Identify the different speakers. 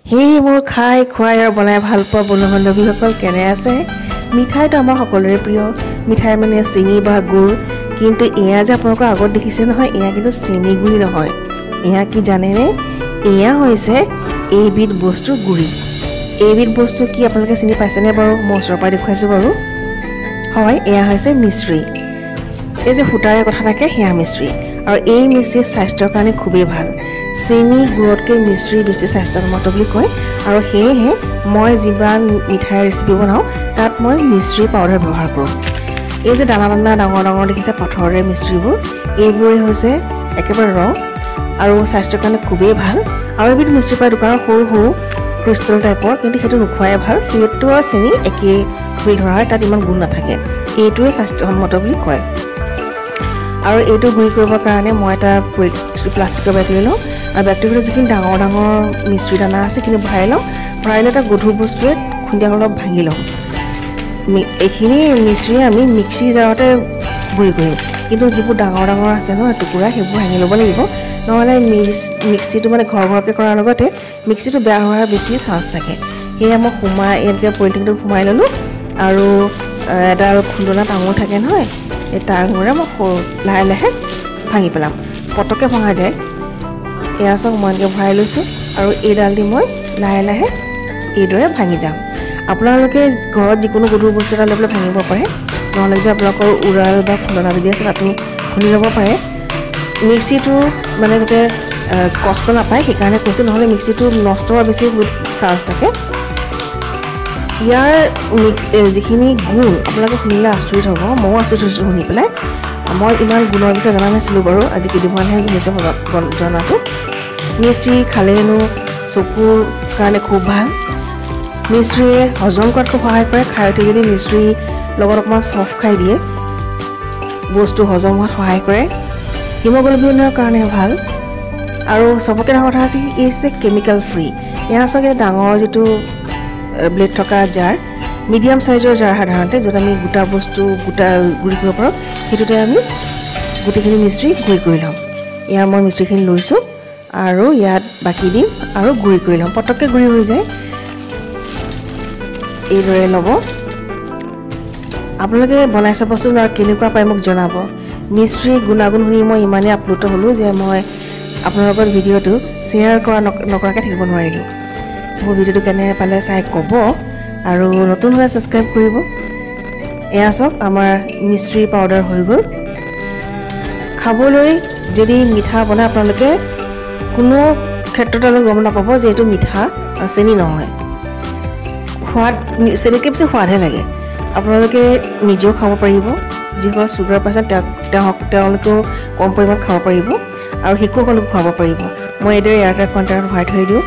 Speaker 1: হেই মোৰ খাই খুৱাই আৰু বনাই ভাল পোৱা বন্ধু-বান্ধৱীসকল কেনে আছে? মিঠাইটো আমাৰ সকলোৰে প্ৰিয়। মিঠাই মানে চেনি বা গুড়, কিন্তু এয়া যে আপোনালোকৰ আগত দেখিছে নহয়, এয়া কিন্তু চেনি গুড়ি নহয়। এয়া কি জানেনে? এয়া হৈছে এইবিধ বস্তুৰ গুড়ি। এইবিধ বস্তু কি আপোনালোকে চিনি পাইছেনে বাৰু? মই ওচৰৰ পৰা দেখুৱাইছোঁ বাৰু। হয়, এয়া হৈছে মিশ্ৰি। এই যে সূতাৰে কথা থাকে সেয়া মিশ্ৰি, আৰু এই মিশ্ৰি স্বাস্থ্যৰ কাৰণে খুবেই ভাল। চেনি গুড়তকৈ মিশ্ৰি বেছি স্বাস্থ্যসন্মত বুলি কয়, আৰু সেয়েহে মই যিমান মিঠাইৰ ৰেচিপি বনাওঁ তাত মই মিশ্ৰি পাউডাৰ ব্যৱহাৰ কৰোঁ। এই যে দানা দানা ডাঙৰ ডাঙৰ দেখিছে পাথৰৰে মিশ্ৰিবোৰ, এইবোৰে হৈছে একেবাৰে ৰ আৰু স্বাস্থ্যৰ কাৰণে খুবেই ভাল। আৰু এবিধ মিশ্ৰি পায় দোকানত সৰু সৰু ক্ৰিষ্টেল টাইপৰ, কিন্তু সেইটো নোখোৱাই ভাল। সেইটো আৰু চেনি একেই বুলি ধৰা হয়, তাত ইমান গুণ নাথাকে। এইটোৱে স্বাস্থ্যসন্মত বুলি কয়। আৰু এইটো গুড়ি কৰিবৰ কাৰণে মই এটা প্লাষ্টিকৰ বেগ লৈ লওঁ, আৰু বেগটোৰ ভিতৰত যিখিনি ডাঙৰ ডাঙৰ মিশ্ৰি দানা আছে কিন্তু ভৰাই লওঁ। ভৰাই লৈ এটা গধুৰ বস্তুৱে খুন্দিয়া অলপ ভাঙি লওঁ। এইখিনি মিশ্ৰিয়ে আমি মিক্সি জাৰতে গুড়ি কৰিম, কিন্তু যিবোৰ ডাঙৰ ডাঙৰ আছে নহয় টুকুৰা, সেইবোৰ ভাঙি ল'ব লাগিব। নহ'লে মিক্সিটো মানে ঘৰ ঘৰকৈ কৰাৰ লগতে মিক্সিটো বেয়া হোৱাৰ বেছি চান্স থাকে। সেয়ে মই এনেকৈ পলিথিনটোত সোমাই ল'লোঁ, আৰু এডাল খুন্দনা টাঙোল থাকে নহয়, এই টাঙোৰে মই লাহে লাহে ভাঙি পেলাম। পটককৈ ভঙা যায়। এয়া চাওক, মই এনেকৈ ভৰাই লৈছোঁ, আৰু এইডাল দি মই লাহে লাহে এইদৰে ভাঙি যাম। আপোনালোকে ঘৰত যিকোনো গধুৰ বস্তু এটা লৈ পেলাই ভাঙিব পাৰে, নহ'লে যদি আপোনালোকৰ উৰাল বা খুন্দনা যদি আছে তাতো খুন্দি ল'ব পাৰে। মিক্সিটো মানে যাতে কষ্ট নাপায় সেইকাৰণে কৈছোঁ, নহ'লে মিক্সিটো নষ্ট হোৱাৰ বেছি চান্স থাকে। ইয়াৰ যিখিনি গুণ আপোনালোকে শুনিলে আচৰিত হ'ব, ময়ো আচৰিত হৈছোঁ শুনি পেলাই। মই ইমান গুণৰ বিষয়ে জনা নাছিলোঁ বাৰু, আজি কেইদিনমানহে হৈছে জনাটো। মিশ্ৰি খালেনো চকুৰ কাৰণে খুব ভাল। মিশ্ৰিয়ে হজম কৰাত খুব সহায় কৰে। খাই উঠি যদি মিশ্ৰি লগত অকণমান চফ খাই দিয়ে, বস্তু হজম হোৱাত সহায় কৰে। হিমগ্ল'বিনৰ কাৰণে ভাল। আৰু চবতকৈ ডাঙৰ কথা হৈছে এই হৈছে কেমিকেল ফ্ৰী। এয়া চাগে ডাঙৰ যিটো ব্লেড থকা জাৰ, মিডিয়াম চাইজৰ জাৰ সাধাৰণতে, য'ত আমি গোটা বস্তু গুড়ি কৰিব পাৰোঁ, সেইটোতে আমি গোটেইখিনি মিশ্ৰি গুড়ি কৰি ল'ম। এয়া মই মিশ্ৰিখিনি লৈছোঁ, আৰু ইয়াত বাকী দিম আৰু গুড়ি কৰি ল'ম। পটককৈ গুড়ি হৈ যায়। এইদৰে ল'ব। আপোনালোকে বনাই চাবচোন আৰু কেনেকুৱা পায় মোক জনাব। মিশ্ৰি গুণাগুণ শুনি মই ইমানেই আপ্লুত হ'লোঁ যে মই আপোনালোকৰ ভিডিঅ'টো শ্বেয়াৰ নকৰাকৈ থাকিব নোৱাৰিলোঁ। মোৰ ভিডিঅ'টো কেনে পালে চাই ক'ব, আৰু নতুন হ'লে ছাবস্ক্ৰাইব কৰিব। এয়া চাওক, আমাৰ মিশ্ৰি পাউডাৰ হৈ গ'ল। খাবলৈ যদি মিঠা বনাই আপোনালোকে কোনো ক্ষেত্ৰত গম নাপাব যে এইটো মিঠা, চেনি নহয়। সোৱাদ চেনিকৈ বেছি সোৱাদহে লাগে। আপোনালোকে নিজেও খাব পাৰিব। যিসকল চুগাৰ পাইছে তেওঁলোকেও কম পৰিমাণত খাব পাৰিব, আৰু শিশুসকলক খুৱাব পাৰিব। মই এইদৰে এয়াৰটাইট কণ্টেইনাৰত ভৰাই থৈ দিওঁ,